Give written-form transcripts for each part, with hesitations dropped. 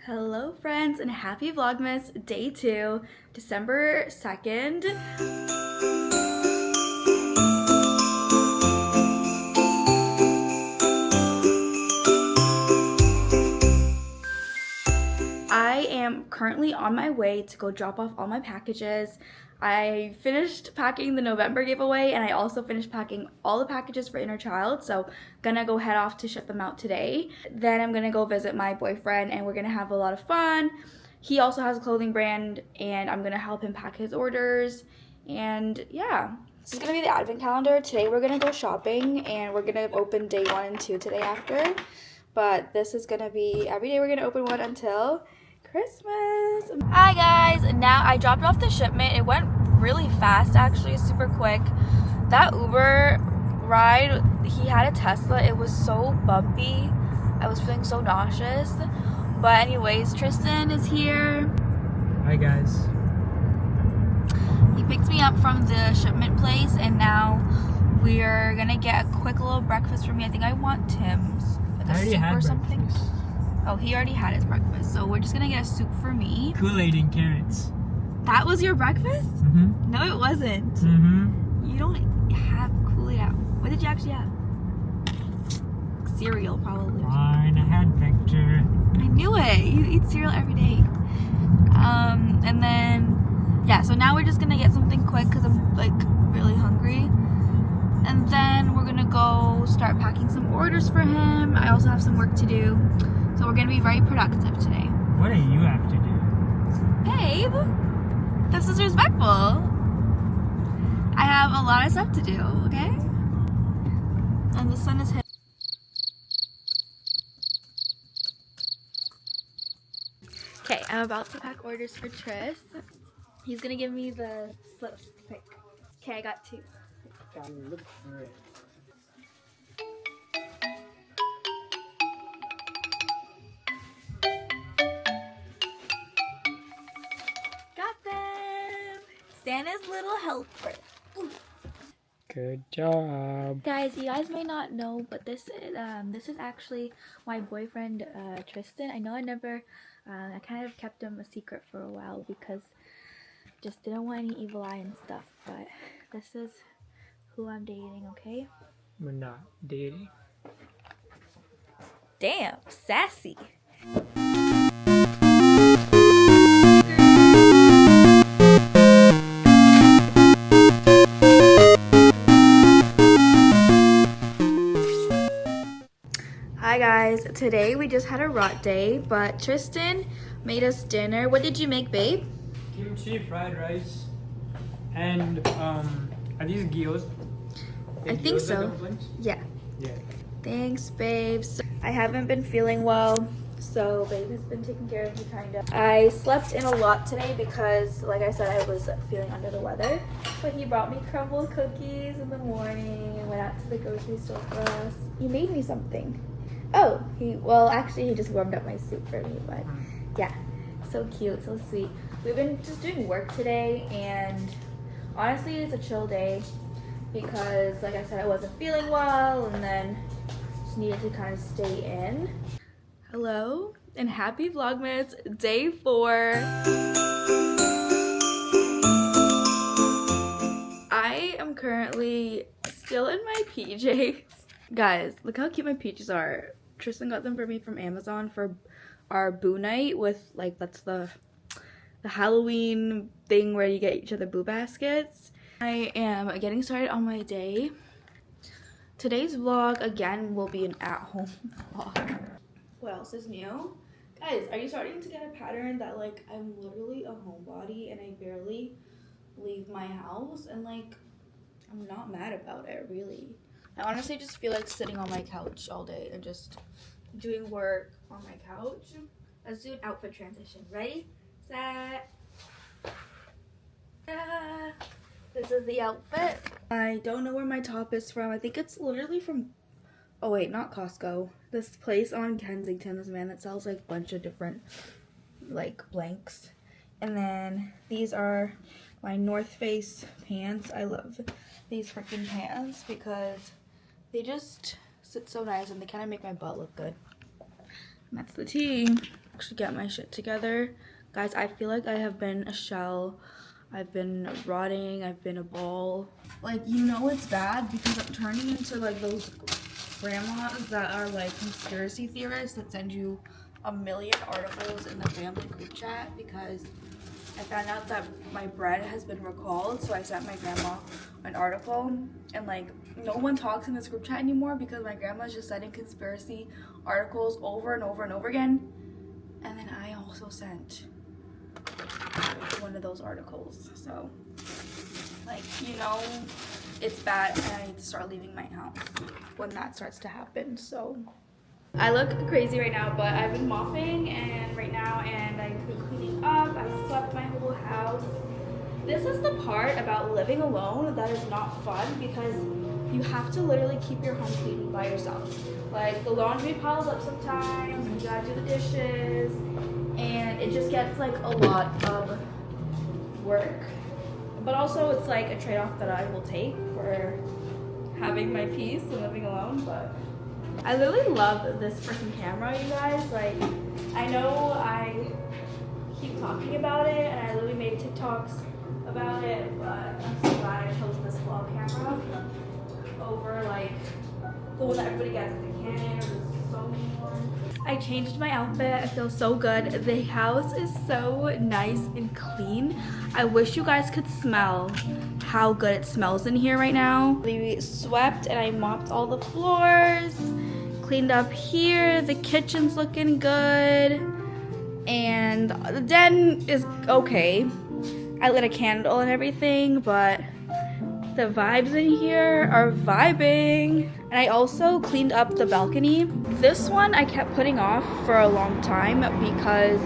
Hello friends and happy vlogmas day 2, December 2nd. I am currently on my way to go drop off all my packages. I finished packing the November giveaway and I also finished packing all the packages for Inner Child, so gonna go head off to ship them out today. Then I'm gonna go visit my boyfriend and we're gonna have a lot of fun. He also has a clothing brand and I'm gonna help him pack his orders. And yeah, this is gonna be the advent calendar. Today we're gonna go shopping and we're gonna open day 1 and 2 today after. But this is gonna be every day we're gonna open one until Christmas. Hi guys, now I dropped off the shipment. It went really fast actually, super quick. That Uber ride, he had a Tesla. It was so bumpy. I was feeling so nauseous. But anyways, Tristan is here. Hi guys. He picked me up from the shipment place and now we're gonna get a quick little breakfast for me. I think I want Tim's, like a soup or something. Breakfast. Oh, he already had his breakfast, so we're just gonna get a soup for me. Kool-Aid and carrots. That was your breakfast? Mm-hmm. No, it wasn't. Mm-hmm. You don't have Kool-Aid out. What did you actually have? Cereal, probably. Fine, I had picture. I knew it. You eat cereal every day. And then, yeah, so now we're just gonna get something quick because I'm, like, really hungry. And then we're gonna go start packing some orders for him. I also have some work to do. So we're gonna be very productive today. What do you have to do? Babe, this is respectful. I have a lot of stuff to do, okay? And the sun is hitting. Okay, I'm about to pack orders for Tris. He's gonna give me the slips to pick. Okay, I got 2. Look for it. Got them! Santa's little helper. Ooh. Good job. Guys, you guys may not know, but this is actually my boyfriend Tristan. I know I kind of kept him a secret for a while because just didn't want any evil eye and stuff, but this is who I'm dating, okay? We're not dating. Damn, sassy. Hi guys, today we just had a rot day, but Tristan made us dinner. What did you make, babe? Kimchi, fried rice, and are these gyoza? I think so. Dumplings? Yeah. Yeah. Thanks, babes. I haven't been feeling well, so babe has been taking care of me kind of. I slept in a lot today because, like I said, I was feeling under the weather. But he brought me crumble cookies in the morning and went out to the grocery store for us. He made me something. Oh, actually he just warmed up my soup for me, but yeah, so cute, so sweet. We've been just doing work today, and honestly, it's a chill day because, like I said, I wasn't feeling well, and then just needed to kind of stay in. Hello, and happy Vlogmas, day 4. I am currently still in my PJs. Guys, look how cute my PJs are. Tristan got them for me from Amazon for our boo night with, like, that's the Halloween thing where you get each other boo baskets. I am getting started on my day. Today's vlog, again, will be an at-home vlog. What else is new? Guys, are you starting to get a pattern that, like, I'm literally a homebody and I barely leave my house? And, like, I'm not mad about it, really. I honestly just feel like sitting on my couch all day and just doing work on my couch. Let's do an outfit transition. Ready? Set. This is the outfit. I don't know where my top is from. I think it's literally from, oh wait, not Costco. This place on Kensington, this man that sells like a bunch of different like blanks. And then these are my North Face pants. I love these freaking pants because they just sit so nice and they kind of make my butt look good. And that's the tee. actually get my shit together. Guys, I feel like I have been a shell. I've been rotting. I've been a ball. Like, you know it's bad because I'm turning into like those grandmas that are like conspiracy theorists that send you a million articles in the family group chat because I found out that my bread has been recalled, so I sent my grandma an article, and like no one talks in this group chat anymore because my grandma's just sending conspiracy articles over and over and over again. And then I also sent one of those articles, so like, you know, it's bad and I need to start leaving my house when that starts to happen. So I look crazy right now, but I've been mopping and I've been cleaning up. I swept my whole house. This is the part about living alone that is not fun because you have to literally keep your home clean by yourself. Like, the laundry piles up sometimes, and you gotta do the dishes, and it just gets like a lot of work. But also it's like a trade-off that I will take for having my peace and living alone. But I literally love this freaking camera, you guys. Like, I know I keep talking about it and I literally made TikToks about it, but I'm so glad I chose this vlog camera over like the one that everybody gets at the Canon or the Sony one. I changed my outfit. I feel so good. The house is so nice and clean. I wish you guys could smell how good it smells in here right now. We swept and I mopped all the floors, cleaned up here. The kitchen's looking good, and the den is okay. I lit a candle and everything, but the vibes in here are vibing. And I also cleaned up the balcony. This one I kept putting off for a long time because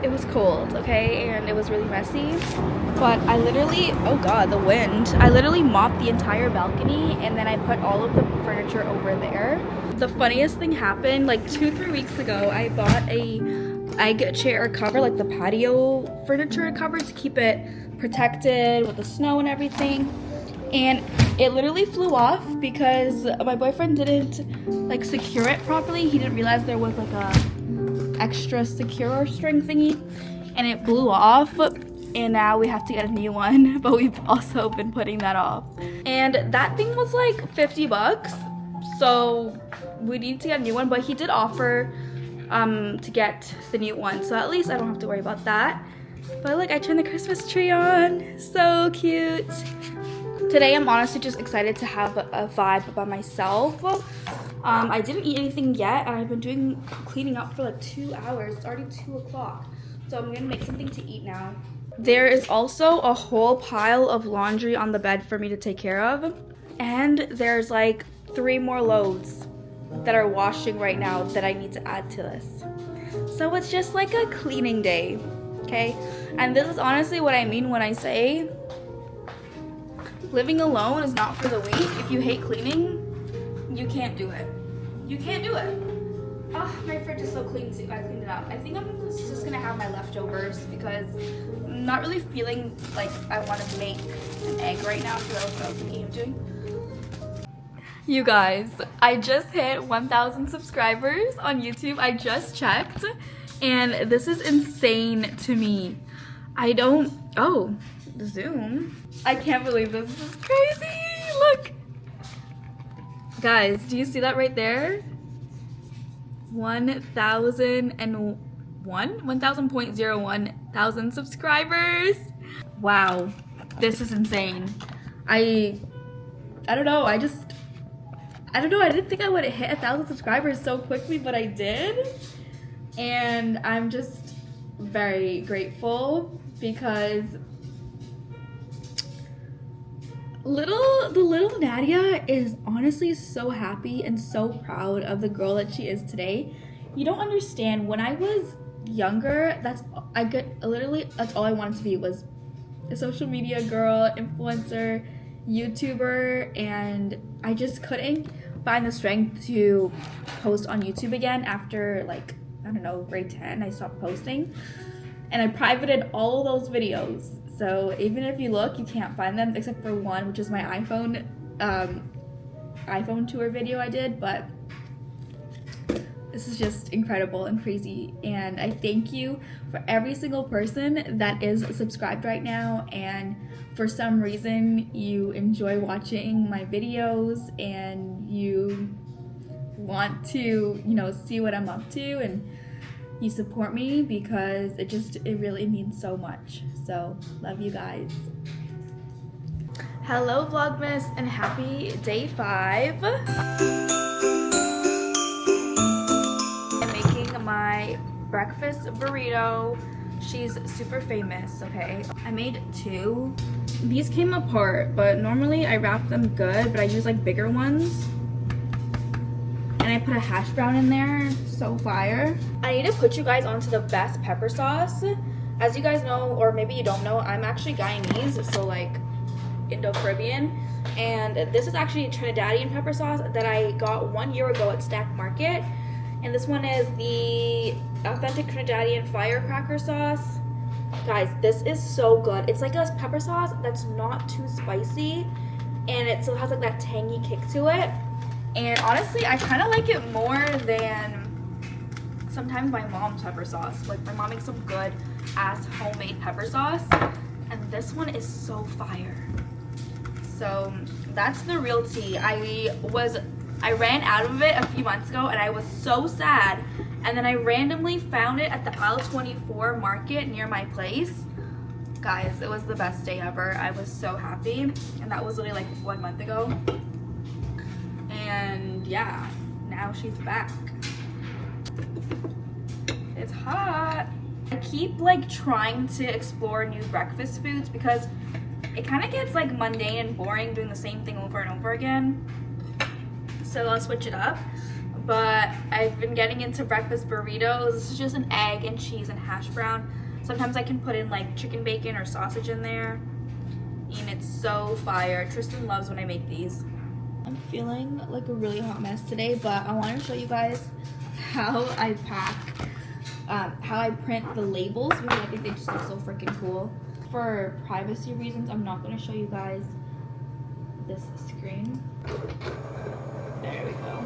it was cold, okay? And it was really messy. But I literally, oh god, the wind. I literally mopped the entire balcony and then I put all of the furniture over there. The funniest thing happened, like 2-3 weeks ago, I bought a egg chair cover, like the patio furniture cover to keep it protected with the snow and everything. And it literally flew off because my boyfriend didn't like secure it properly. He didn't realize there was like a extra secure string thingy, and it blew off, and now we have to get a new one, but we've also been putting that off. And that thing was like 50 bucks, so we need to get a new one, but he did offer to get the new one, so at least I don't have to worry about that. But look, I turned the Christmas tree on. So cute. Today I'm honestly just excited to have a vibe by myself. I didn't eat anything yet, and I've been cleaning up for like 2 hours. It's already 2 o'clock, so I'm gonna make something to eat now. There is also a whole pile of laundry on the bed for me to take care of, and there's like 3 more loads that are washing right now that I need to add to this. So it's just like a cleaning day, okay? And this is honestly what I mean when I say living alone is not for the weak. If you hate cleaning, you can't do it. You can't do it. Oh, my fridge is so clean too. I cleaned it up. I think I'm just gonna have my leftovers because I'm not really feeling like I want to make an egg right now, so that's what I was thinking of doing. You guys, I just hit 1,000 subscribers on YouTube. I just checked, and this is insane to me. Oh, zoom. I can't believe this is crazy. Look. Guys, do you see that right there? 1,000.01 thousand subscribers. Wow, this is insane. I don't know. I don't know. I didn't think I would hit 1,000 subscribers so quickly, but I did. And I'm just very grateful because the little Nadia is honestly so happy and so proud of the girl that she is today. You don't understand. When I was younger, that's all I wanted to be, was a social media girl, influencer, YouTuber, and I just couldn't find the strength to post on YouTube again after, like, I don't know, grade 10. I stopped posting and I privated all those videos. So even if you look, you can't find them except for one, which is my iPhone tour video I did. But this is just incredible and crazy, and I thank you for every single person that is subscribed right now, and for some reason you enjoy watching my videos and you want to, you know, see what I'm up to, and you support me, because it really means so much. So love you guys. Hello vlogmas and happy day 5. My breakfast burrito. She's super famous, okay? I made 2. These came apart, but normally I wrap them good, but I use like bigger ones. And I put a hash brown in there, so fire. I need to put you guys onto the best pepper sauce. As you guys know, or maybe you don't know, I'm actually Guyanese, so like Indo-Caribbean. And this is actually a Trinidadian pepper sauce that I got 1 year ago at Snack Market. And this one is the authentic Trinidadian firecracker sauce. Guys, this is so good. It's like a pepper sauce that's not too spicy, and it still has like that tangy kick to it. And honestly, I kind of like it more than sometimes my mom's pepper sauce. Like my mom makes some good ass homemade pepper sauce, and this one is so fire. So that's the real tea. I ran out of it a few months ago and I was so sad, and then I randomly found it at the aisle 24 market near my place. Guys, it was the best day ever. I was so happy, and that was literally like 1 month ago. And yeah, now she's back. It's hot. I keep like trying to explore new breakfast foods because it kind of gets like mundane and boring doing the same thing over and over again. So I'll switch it up. But I've been getting into breakfast burritos. This is just an egg and cheese and hash brown. Sometimes I can put in like chicken bacon or sausage in there, and it's so fire. Tristan loves when I make these. I'm feeling like a really hot mess today, but I want to show you guys how I pack, how I print the labels, because I think they just look so freaking cool. For privacy reasons, I'm not going to show you guys this screen. There we go.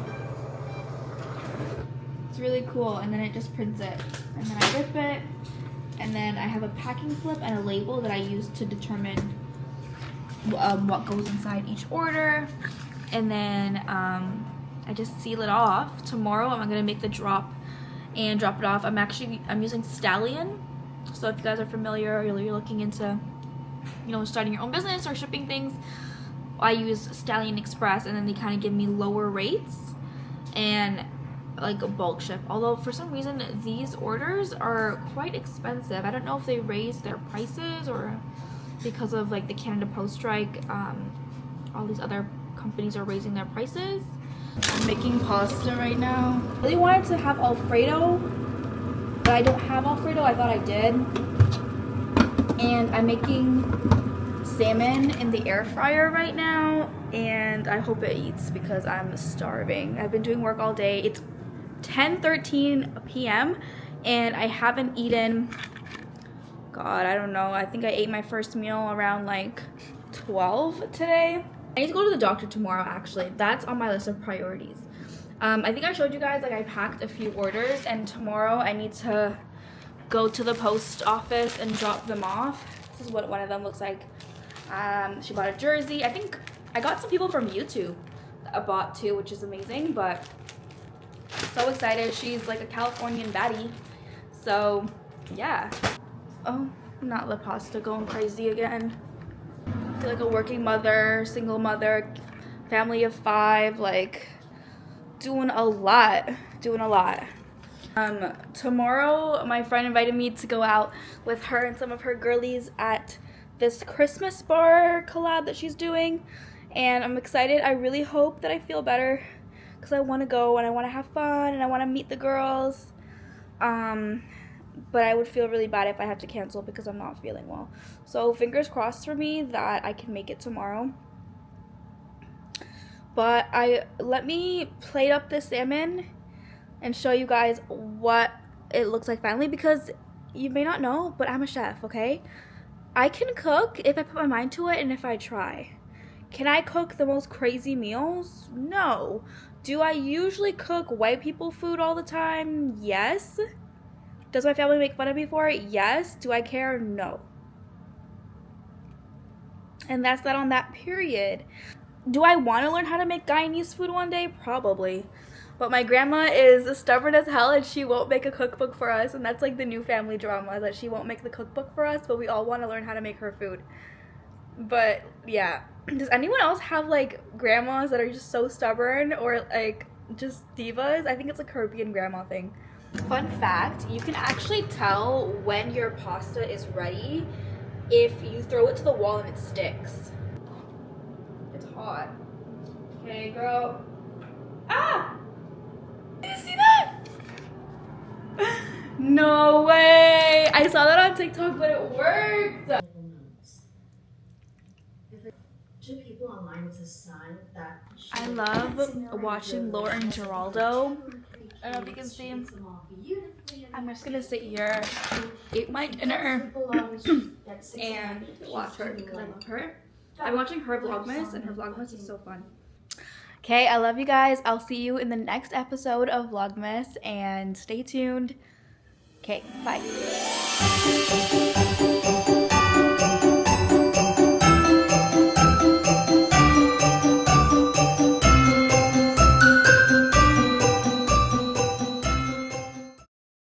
It's really cool, and then it just prints it, and then I rip it, and then I have a packing slip and a label that I use to determine what goes inside each order, and then I just seal it off. Tomorrow I'm gonna make the drop and drop it off. I'm using Stallion, so if you guys are familiar or you're looking into, you know, starting your own business or shipping things, I use Stallion Express, and then they kind of give me lower rates and like a bulk ship. Although for some reason these orders are quite expensive. I don't know if they raised their prices or because of like the Canada Post strike, all these other companies are raising their prices. I'm making pasta right now. I really wanted to have Alfredo, but I don't have Alfredo. I thought I did. And I'm making salmon in the air fryer right now, and I hope it eats because I'm starving. I've been doing work all day. It's 10:13 p.m. and I haven't eaten, God, I don't know. I think I ate my first meal around like 12 today. I need to go to the doctor tomorrow, actually. That's on my list of priorities. I think I showed you guys, like, I packed a few orders, and tomorrow I need to go to the post office and drop them off. This is what one of them looks like. She bought a jersey. I think I got some people from YouTube that bought too, which is amazing, but so excited. She's like a Californian baddie. So yeah. Oh, not La Pasta going crazy again. I feel like a working mother, single mother, family of 5, like doing a lot. Tomorrow my friend invited me to go out with her and some of her girlies at this Christmas bar collab that she's doing, and I'm excited. I really hope that I feel better because I want to go and I want to have fun and I want to meet the girls, but I would feel really bad if I have to cancel because I'm not feeling well. So fingers crossed for me that I can make it tomorrow. But let me plate up this salmon and show you guys what it looks like finally, because you may not know, but I'm a chef, okay? I can cook if I put my mind to it and if I try. Can I cook the most crazy meals? No. Do I usually cook white people food all the time? Yes. Does my family make fun of me for it? Yes. Do I care? No. And that's that on that period. Do I want to learn how to make Guyanese food one day? Probably. But my grandma is stubborn as hell and she won't make a cookbook for us. And that's like the new family drama, that she won't make the cookbook for us, but we all want to learn how to make her food. But yeah. Does anyone else have like grandmas that are just so stubborn or like just divas? I think it's a Caribbean grandma thing. Fun fact, you can actually tell when your pasta is ready if you throw it to the wall and it sticks. It's hot. Okay, girl. Ah! Did you see that? No way! I saw that on TikTok, but it worked! To people online, it's a sign that I love watching Laura and Geraldo. I don't know if you can see him. I'm just gonna sit here, eat my dinner, and watch her because I love her. I'm watching her vlogmas, and her vlogmas is so fun. Okay, I love you guys. I'll see you in the next episode of Vlogmas, and stay tuned. Okay, bye.